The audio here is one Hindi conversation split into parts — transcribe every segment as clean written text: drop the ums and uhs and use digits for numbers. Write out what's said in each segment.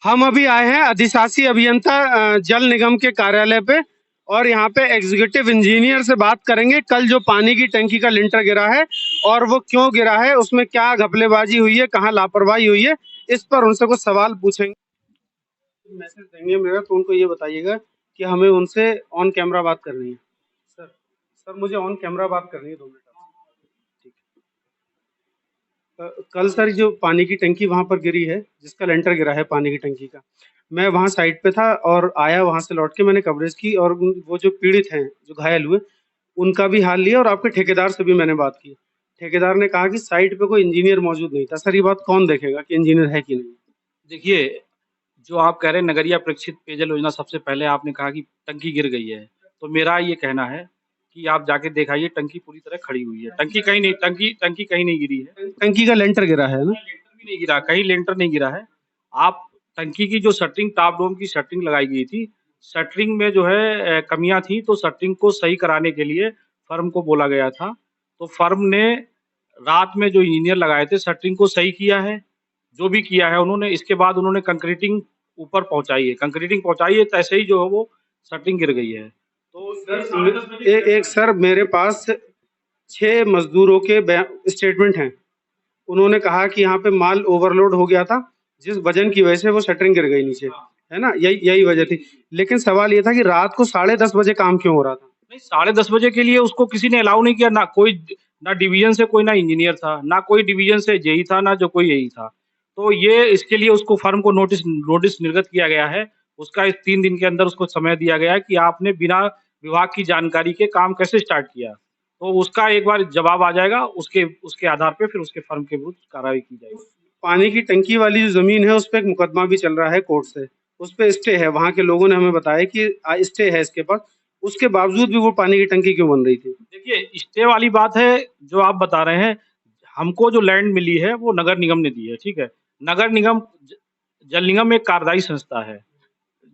हम अभी आए हैं अधिशासी अभियंता जल निगम के कार्यालय पे और यहाँ पे एग्जीक्यूटिव इंजीनियर से बात करेंगे कल जो पानी की टंकी का लिंटर गिरा है और वो क्यों गिरा है, उसमें क्या घपलेबाजी हुई है, कहाँ लापरवाही हुई है, इस पर उनसे कुछ सवाल पूछेंगे। मैसेज देंगे मेरा तो उनको ये बताइएगा कि हमें उनसे ऑन कैमरा बात करनी है। सर सर मुझे ऑन कैमरा बात करनी है 2 मिनट। ठीक है। कल सर जो पानी की टंकी वहां पर गिरी है, जिसका लेंटर गिरा है पानी की टंकी का, मैं वहां साइट पे था और आया, वहां से लौट के मैंने कवरेज की और वो जो पीड़ित हैं जो घायल हुए उनका भी हाल लिया और आपके ठेकेदार से भी मैंने बात की। ठेकेदार ने कहा कि साइट पे कोई इंजीनियर मौजूद नहीं था। सर ये बात कौन देखेगा कि इंजीनियर है कि नहीं? देखिए, जो आप कह रहे हैं नगरीय प्रेक्षित पेयजल योजना, सबसे पहले आपने कहा कि टंकी गिर गई है, तो मेरा ये कहना है कि आप जाके दिखाइए टंकी पूरी तरह खड़ी हुई है। टंकी कहीं नहीं गिरी है। टंकी का लेंटर गिरा है ना? लेंटर भी नहीं गिरा, कहीं लेंटर नहीं गिरा है। आप टंकी की जो शटरिंग, टॉप डोम की शटरिंग लगाई गई थी, शटरिंग में जो है कमियां थी, तो शटरिंग को सही कराने के लिए फर्म को बोला गया था। तो फर्म ने रात में जो इंजीनियर लगाए थे शटरिंग को सही किया है। जो भी किया है उन्होंने, इसके बाद उन्होंने कंक्रीटिंग ऊपर पहुंचाई है, कंक्रीटिंग पहुंचाई है, तो ऐसे ही जो है वो शटरिंग गिर गई है। तो एक सर मेरे पास 6 मजदूरों के स्टेटमेंट हैं। उन्होंने कहा कि यहाँ पे माल ओवरलोड हो गया था, जिस वजन की वजह से वो शटरिंग गिर गई नीचे, है ना? यही यही वजह थी। लेकिन सवाल ये था कि रात को 10:30 बजे काम क्यों हो रहा था? नहीं, 10:30 बजे के लिए उसको किसी ने अलाउ नहीं किया। ना डिवीजन से कोई ना इंजीनियर था, ना कोई डिवीजन से जेई था, ना जो कोई यही था। तो ये इसके लिए उसको फर्म को नोटिस नोटिस निर्गत किया गया है। उसका इस 3 दिन के अंदर उसको समय दिया गया है कि आपने बिना विभाग की जानकारी के काम कैसे स्टार्ट किया। तो उसका एक बार जवाब आ जाएगा, उसके उसके आधार पे फिर उसके फर्म के विरुद्ध कार्रवाई की जाएगी। पानी की टंकी वाली जो जमीन है उस पर एक मुकदमा भी चल रहा है कोर्ट से, उस पर स्टे है। वहां के लोगों ने हमें बताया कि स्टे है इसके पास, उसके बावजूद भी वो पानी की टंकी क्यों बन रही थी? देखिए, स्टे वाली बात है जो आप बता रहे हैं। हमको जो लैंड मिली है वो नगर निगम ने दी है, ठीक है। नगर निगम, जल निगम एक कार्यदायी संस्था है।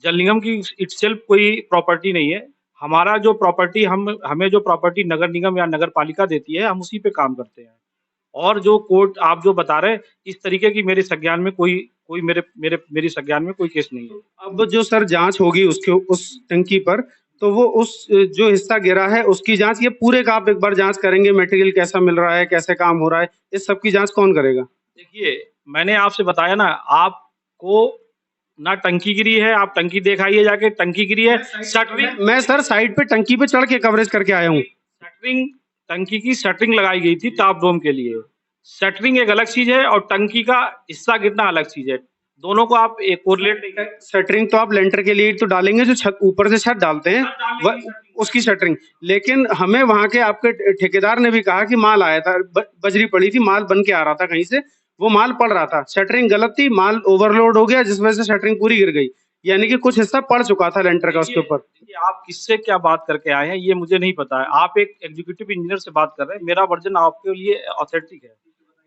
जल निगम की इटसेल्फ कोई प्रॉपर्टी नहीं है। हमारा जो प्रॉपर्टी, हम हमें जो प्रॉपर्टी नगर निगम या नगर पालिका देती है, हम उसी पे काम करते हैं। और जो कोर्ट आप जो बता रहे हैं, इस तरीके की मेरे संज्ञान में कोई कोई मेरे मेरे मेरी संज्ञान में कोई केस नहीं है। अब जो सर जांच होगी उसके उस टंकी पर, तो वो उस जो हिस्सा गिरा है उसकी जांच, ये पूरे का आप एक बार जांच करेंगे? मटेरियल कैसा मिल रहा है, कैसे काम हो रहा है, इस सब की जांच कौन करेगा? देखिए, मैंने आपसे बताया ना, आपको ना टंकी गिरी है, आप टंकी दिखाइए जाके, टंकी गिरी है। शटरिंग, मैं सर साइड पे टंकी पे चढ़ के कवरेज करके आया हूँ। शटरिंग, टंकी की शटरिंग लगाई गई थी टॉप डोम के लिए। शटरिंग एक अलग चीज है और टंकी का हिस्सा गिरना अलग चीज है। दोनों को आप एक कोरिलेट नहीं कर। शटरिंग तो आप लेंटर के लिए तो डालेंगे, जो छत ऊपर से छत डालते हैं उसकी शटरिंग। लेकिन हमें वहां के आपके ठेकेदार ने भी कहा कि माल आया था, बजरी पड़ी थी, माल बन के आ रहा था कहीं से, वो माल पड़ रहा था, शटरिंग गलत थी, माल ओवरलोड हो गया जिस वजह से शटरिंग पूरी गिर गई। यानी कि कुछ हिस्सा पड़ चुका था लेंटर का उसके ऊपर। देखिए, आप किससे क्या बात करके आए हैं ये मुझे नहीं पता है। आप एक एग्जीक्यूटिव इंजीनियर से बात कर रहे हैं, मेरा वर्जन आपके लिए ऑथेंटिक है।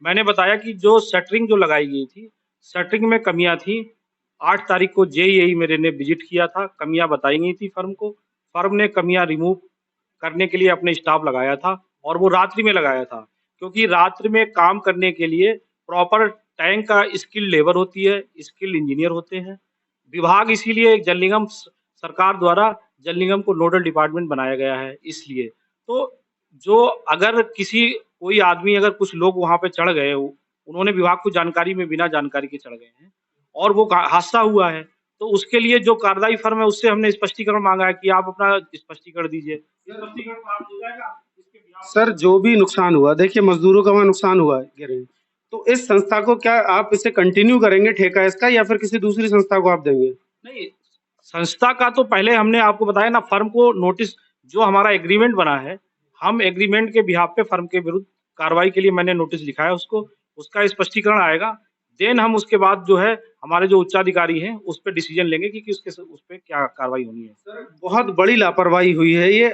मैंने बताया कि जो शटरिंग जो लगाई गई थी, शटरिंग में कमियां थी। 8 तारीख को जेईई मेरे ने विजिट किया था, कमियां बताई गई थी फर्म को। फर्म ने कमियां रिमूव करने के लिए अपने स्टाफ लगाया था और वो रात्रि में लगाया था, क्योंकि रात्रि में काम करने के लिए प्रॉपर टैंक का स्किल्ड लेबर होती है, स्किल्ड इंजीनियर होते हैं। विभाग इसीलिए जल निगम सरकार द्वारा जल निगम को नोडल डिपार्टमेंट बनाया गया है इसलिए। तो जो अगर कोई आदमी, अगर कुछ लोग वहां पे चढ़ गए, उन्होंने विभाग को जानकारी में बिना जानकारी के चढ़ गए हैं और वो हादसा हुआ है, तो उसके लिए जो कार्यदायी फर्म है उससे हमने स्पष्टीकरण मांगा है कि आप अपना स्पष्टीकरण दीजिए। स्पष्टीकरण प्राप्त हो जाएगा। सर जो भी नुकसान हुआ, देखिए मजदूरों का वहाँ नुकसान हुआ है गिरे, तो इस संस्था को क्या आप इसे कंटिन्यू करेंगे ठेका इसका, या फिर किसी दूसरी संस्था को आप देंगे? नहीं, संस्था का तो पहले हमने आपको बताया ना, फर्म को नोटिस, जो हमारा एग्रीमेंट बना है, हम एग्रीमेंट के बिहाफ पे फर्म के विरुद्ध कार्रवाई के लिए मैंने नोटिस लिखा है उसको, उसका स्पष्टीकरण आएगा। देन हम उसके बाद जो है हमारे जो उच्चाधिकारी हैं उस पर डिसीजन लेंगे कि उसके उस पर क्या कार्रवाई होनी है। सर बहुत बड़ी लापरवाही हुई है ये,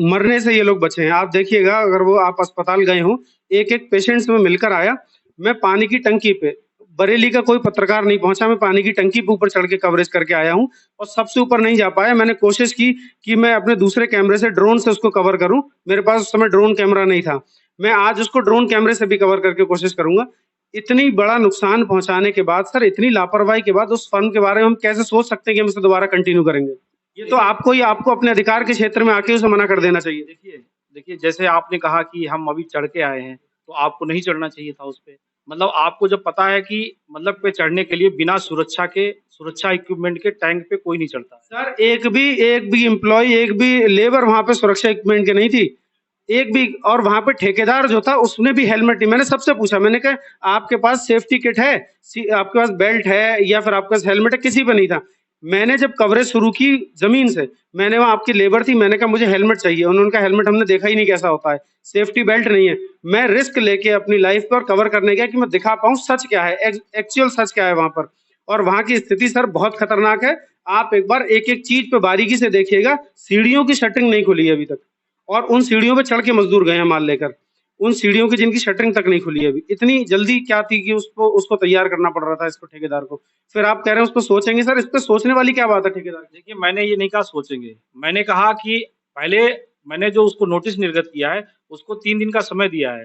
मरने से ये लोग बचे हैं। आप देखिएगा, अगर वो आप अस्पताल गए हो, एक एक पेशेंट्स में मिलकर आया। मैं पानी की टंकी पे, बरेली का कोई पत्रकार नहीं पहुंचा, मैं पानी की टंकी पे ऊपर चढ़ के कवरेज करके आया हूँ और सबसे ऊपर नहीं जा पाया। मैंने कोशिश की कि मैं अपने दूसरे कैमरे से, ड्रोन से उसको कवर करूं, मेरे पास उस समय ड्रोन कैमरा नहीं था। मैं आज उसको ड्रोन कैमरे से भी कवर करके कोशिश करूंगा। इतनी बड़ा नुकसान पहुंचाने के बाद सर, इतनी लापरवाही के बाद उस फर्म के बारे में हम कैसे सोच सकते हैं कि हम इसे दोबारा कंटिन्यू करेंगे? ये तो आपको ही आपको अपने अधिकार के क्षेत्र में आके उसे मना कर देना चाहिए। देखिए देखिए, जैसे आपने कहा कि हम अभी चढ़ के आए हैं, तो आपको नहीं चढ़ना चाहिए था उस पे। मतलब आपको जब पता है कि मतलब पे चढ़ने के लिए बिना सुरक्षा इक्विपमेंट के टैंक पे कोई नहीं चढ़ता। सर, एक भी एम्प्लॉय, एक भी लेबर वहां पे सुरक्षा इक्विपमेंट के नहीं थी, एक भी। और वहां पे ठेकेदार जो था उसने भी हेलमेट नहीं। मैंने सबसे पूछा, मैंने कहा आपके पास सेफ्टी किट है, आपके पास बेल्ट है या फिर आपके पास हेलमेट है? किसी पे नहीं था। मैंने जब कवरेज शुरू की जमीन से, मैंने वहां आपकी लेबर थी, मैंने कहा मुझे हेलमेट चाहिए। उन्होंने कहा हेलमेट हमने देखा ही नहीं कैसा होता है, सेफ्टी बेल्ट नहीं है। मैं रिस्क लेके अपनी लाइफ पर कवर करने गया कि मैं दिखा पाऊं सच क्या है, एक्चुअल सच क्या है वहां पर। और वहां की स्थिति सर बहुत खतरनाक है। आप एक बार एक एक चीज पे बारीकी से देखिएगा। सीढ़ियों की शटरिंग नहीं खुली है अभी तक, और उन सीढ़ियों पे चढ़ के मजदूर गए हैं माल लेकर। उन सीढ़ियों की जिनकी शटरिंग तक नहीं खुली है अभी। इतनी जल्दी क्या थी कि उसको उसको तैयार करना पड़ रहा था इसको, ठेकेदार को। फिर आप कह रहे हैं उस पर सोचेंगे? सर, इस पर सोचने वाली क्या बात है ठेकेदार की? देखिए, मैंने ये नहीं कहा सोचेंगे, मैंने कहा कि पहले मैंने जो उसको नोटिस निर्गत किया है, उसको 3 दिन का समय दिया है।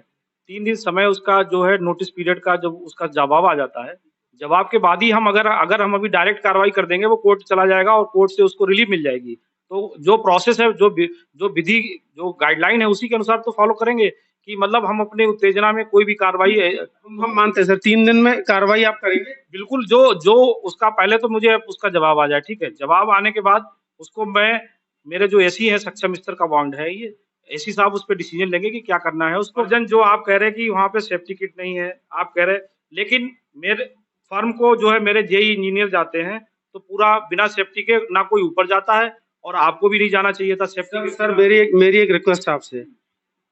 3 दिन समय उसका जो है नोटिस पीरियड का, जब उसका जवाब आ जाता है, जवाब के बाद ही हम अगर अगर हम अभी डायरेक्ट कार्रवाई कर देंगे, वो कोर्ट चला जाएगा और कोर्ट से उसको रिलीफ मिल जाएगी। तो जो प्रोसेस है, जो विधि, जो गाइडलाइन है, उसी के अनुसार तो फॉलो करेंगे कि मतलब हम अपने उत्तेजना में कोई भी कार्रवाई हम मानते हैं सर, 3 दिन में कार्रवाई आप करेंगे? बिल्कुल। जो जो उसका पहले तो मुझे उसका जवाब आ जाए, ठीक है? जवाब आने के बाद उसको मैं, मेरे जो एसी है, सक्षम स्तर का बॉन्ड है ये, एसी साहब उस पे डिसीजन लेंगे कि क्या करना है उसको। जो आप कह रहे हैं कि वहाँ पे सेफ्टी किट नहीं है, आप कह रहे, लेकिन मेरे फर्म को जो है मेरे जेई इंजीनियर जाते हैं, तो पूरा बिना सेफ्टी के ना कोई ऊपर जाता है, और आपको भी नहीं जाना चाहिए था सेफ्टी। सर, मेरी एक रिक्वेस्ट आपसे,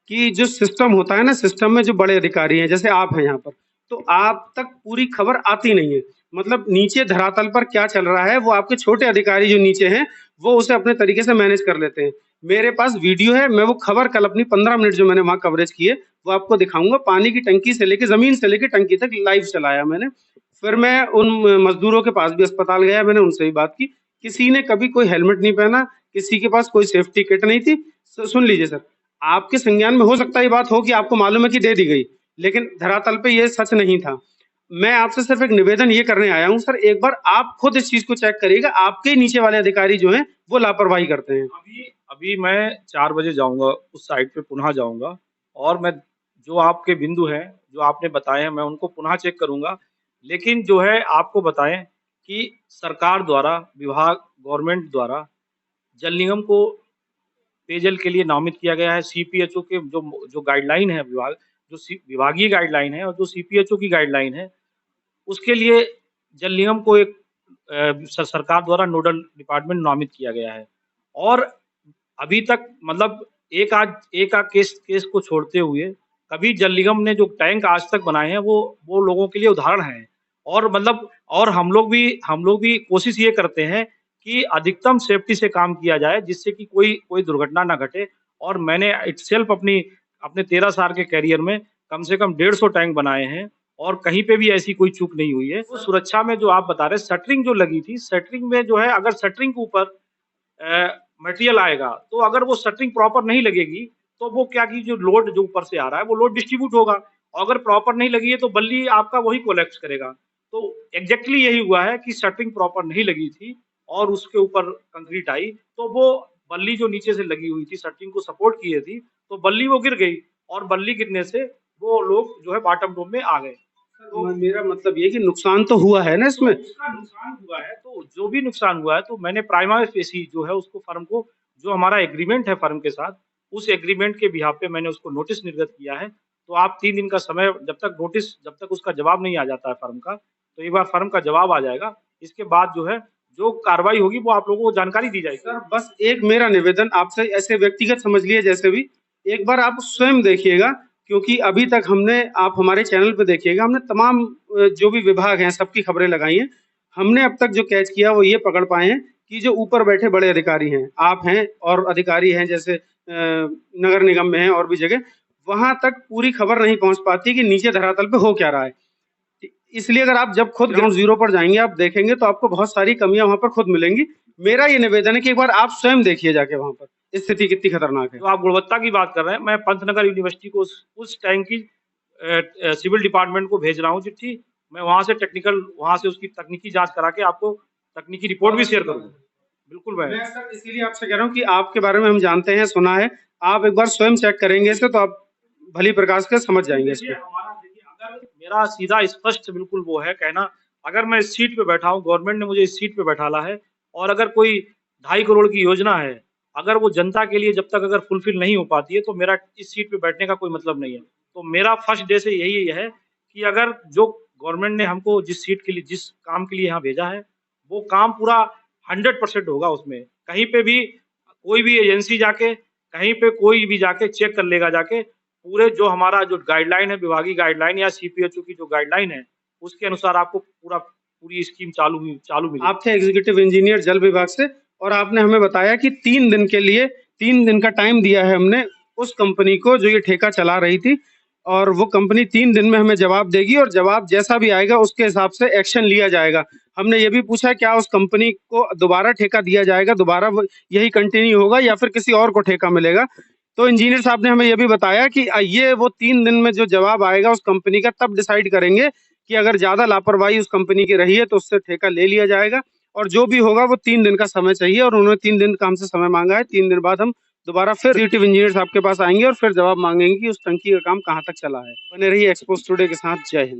कि जो सिस्टम होता है ना, सिस्टम में जो बड़े अधिकारी हैं जैसे आप हैं यहाँ पर, तो आप तक पूरी खबर आती नहीं है। मतलब नीचे धरातल पर क्या चल रहा है वो आपके छोटे अधिकारी जो नीचे हैं वो उसे अपने तरीके से मैनेज कर लेते हैं। मेरे पास वीडियो है, मैं वो खबर कल अपनी 15 मिनट जो मैंने वहां कवरेज की है वो आपको दिखाऊंगा। पानी की टंकी से लेके जमीन से लेके टंकी तक लाइव चलाया मैंने। फिर मैं उन मजदूरों के पास भी अस्पताल गया, मैंने उनसे भी बात की। किसी ने कभी कोई हेलमेट नहीं पहना, किसी के पास कोई सेफ्टी किट नहीं थी। सुन लीजिए सर, आपके संज्ञान में हो सकता है ये बात हो कि आपको मालूम है कि दे दी गई, लेकिन धरातल पे ये सच नहीं था। मैं आपसे सिर्फ एक निवेदन ये करने आया हूँ सर, एक बार आप खुद इस चीज को चेक करिएगा। आपके नीचे वाले अधिकारी जो हैं वो लापरवाही करते हैं। अभी अभी मैं 4 बजे जाऊंगा उस साइट पे, पुनः जाऊंगा, और मैं जो आपके बिंदु हैं, जो आपने बताए हैं, मैं उनको पुनः चेक करूंगा। लेकिन जो है आपको बताएं कि सरकार द्वारा, विभाग, गवर्नमेंट द्वारा जल निगम को पेयजल के लिए नामित किया गया है। सीपीएचओ के जो जो गाइडलाइन है, विभागीय गाइडलाइन है, और जो सीपीएचओ की गाइडलाइन है, उसके लिए जल निगम को एक सरकार द्वारा नोडल डिपार्टमेंट नामित किया गया है। और अभी तक मतलब एक आध केस को छोड़ते हुए कभी जल निगम ने जो टैंक आज तक बनाए हैं, वो लोगों के लिए उदाहरण हैं। और मतलब, और हम लोग भी कोशिश ये करते हैं कि अधिकतम सेफ्टी से काम किया जाए, जिससे कि कोई दुर्घटना ना घटे। और मैंने इटसेल्फ अपने 13 साल के करियर में कम से कम 150 टैंक बनाए हैं, और कहीं पे भी ऐसी कोई चूक नहीं हुई है। तो सुरक्षा में जो आप बता रहे, शटरिंग जो लगी थी, शटरिंग में जो है, अगर शटरिंग के ऊपर मटेरियल आएगा, तो अगर वो शटरिंग प्रॉपर नहीं लगेगी, तो वो क्या कि जो लोड जो ऊपर से आ रहा है, वो लोड डिस्ट्रीब्यूट होगा। और अगर प्रॉपर नहीं लगी है, तो बल्ली आपका वही कोलैप्स करेगा। तो एग्जैक्टली यही हुआ है कि शटरिंग प्रॉपर नहीं लगी थी, और उसके ऊपर कंक्रीट आई, तो वो बल्ली जो नीचे से लगी हुई थी, शटरिंग को सपोर्ट किए थी, तो बल्ली वो गिर गई, और बल्ली गिरने से वो लोग जो है बॉटम डोम में आ गए। तो मेरा मतलब ये कि नुकसान तो हुआ है ना इसमें। उसका नुकसान हुआ है, तो जो भी नुकसान हुआ है, तो मैंने प्राइमा फेसी जो है उसको, फर्म को, जो हमारा एग्रीमेंट है फर्म के साथ, उस एग्रीमेंट के बिहाफ पे मैंने उसको नोटिस निर्गत किया है। तो आप 3 दिन का समय, जब तक उसका जवाब नहीं आ जाता है फर्म का, तो एक बार फर्म का जवाब आ जाएगा, इसके बाद जो है जो कार्रवाई होगी वो आप लोगों को जानकारी दी जाएगी। सर, बस एक मेरा निवेदन आपसे, ऐसे व्यक्तिगत समझ लिए जैसे भी, एक बार आप स्वयं देखिएगा। क्योंकि अभी तक हमने, आप हमारे चैनल पे देखिएगा, हमने तमाम जो भी विभाग हैं सबकी खबरें लगाई हैं। हमने अब तक जो कैच किया वो ये पकड़ पाए हैं कि जो ऊपर बैठे बड़े अधिकारी हैं, आप हैं और अधिकारी हैं जैसे नगर निगम में हैं और भी जगह, वहां तक पूरी खबर नहीं पहुंच पाती कि नीचे धरातल पे हो क्या रहा है। इसलिए अगर आप जब खुद ग्राउंड जीरो पर जाएंगे, आप देखेंगे तो आपको बहुत सारी कमियां वहां पर खुद मिलेंगी। मेरा ये निवेदन है कि एक बार आप स्वयं देखिए जाके वहां पर स्थिति कितनी खतरनाक है। तो आप गुणवत्ता की बात कर रहे हैं, मैं पंतनगर यूनिवर्सिटी को उस टैंक की सिविल डिपार्टमेंट को भेज रहा हूँ चिट्ठी। मैं वहां से उसकी तकनीकी जांच करा के आपको तकनीकी रिपोर्ट भी शेयर करूंगा। बिल्कुल मैं सर इसीलिए आपसे कह रहा हूँ कि आपके बारे में हम जानते हैं, सुना है, आप एक बार स्वयं चेक करेंगे इसे तो आप भली प्रकार से समझ जाएंगे देखिए इसको। अगर मेरा सीधा स्पष्ट बिल्कुल वो है कहना, अगर मैं इस सीट पे बैठा हूँ, गवर्नमेंट ने मुझे इस सीट पे बैठाला है और अगर कोई 2.5 करोड़ की योजना है, अगर वो जनता के लिए जब तक अगर फुलफिल नहीं हो पाती है तो मेरा इस सीट पे बैठने का कोई मतलब नहीं है। तो मेरा फर्स्ट डे से यही है कि अगर जो गवर्नमेंट ने हमको जिस सीट के लिए, जिस काम के लिए यहाँ भेजा है, वो काम पूरा 100% होगा उसमें। कहीं पे भी कोई भी एजेंसी जाके, कहीं पे कोई भी जाके चेक कर लेगा जाके, पूरे जो हमारा जो गाइडलाइन है, विभागीय गाइडलाइन या सीपीएचओ की जो गाइडलाइन है, उसके अनुसार आपको पूरी स्कीम चालू मिलेगी। आप थे एग्जीक्यूटिव इंजीनियर जल विभाग से और आपने हमें बताया कि 3 दिन के लिए 3 दिन का टाइम दिया है हमने उस कंपनी को जो ये ठेका चला रही थी, और वो कंपनी 3 दिन में हमें जवाब देगी और जवाब जैसा भी आएगा उसके हिसाब से एक्शन लिया जाएगा। हमने ये भी पूछा क्या उस कंपनी को दोबारा ठेका दिया जाएगा, दोबारा यही कंटिन्यू होगा या फिर किसी और को ठेका मिलेगा। तो इंजीनियर साहब ने हमें ये भी बताया कि ये वो 3 दिन में जो जवाब आएगा उस कंपनी का तब डिसाइड करेंगे कि अगर ज्यादा लापरवाही उस कंपनी की रही है तो उससे ठेका ले लिया जाएगा, और जो भी होगा वो 3 दिन का समय चाहिए और उन्होंने 3 दिन का हमसे समय मांगा है। 3 दिन बाद हम दोबारा फिर एग्जीक्यूटिव इंजीनियर साहब के पास आएंगे और फिर जवाब मांगेंगे कि उस टंकी का काम कहाँ तक चला है। बने रहिए एक्सपोज टुडे के साथ। जय हिंद।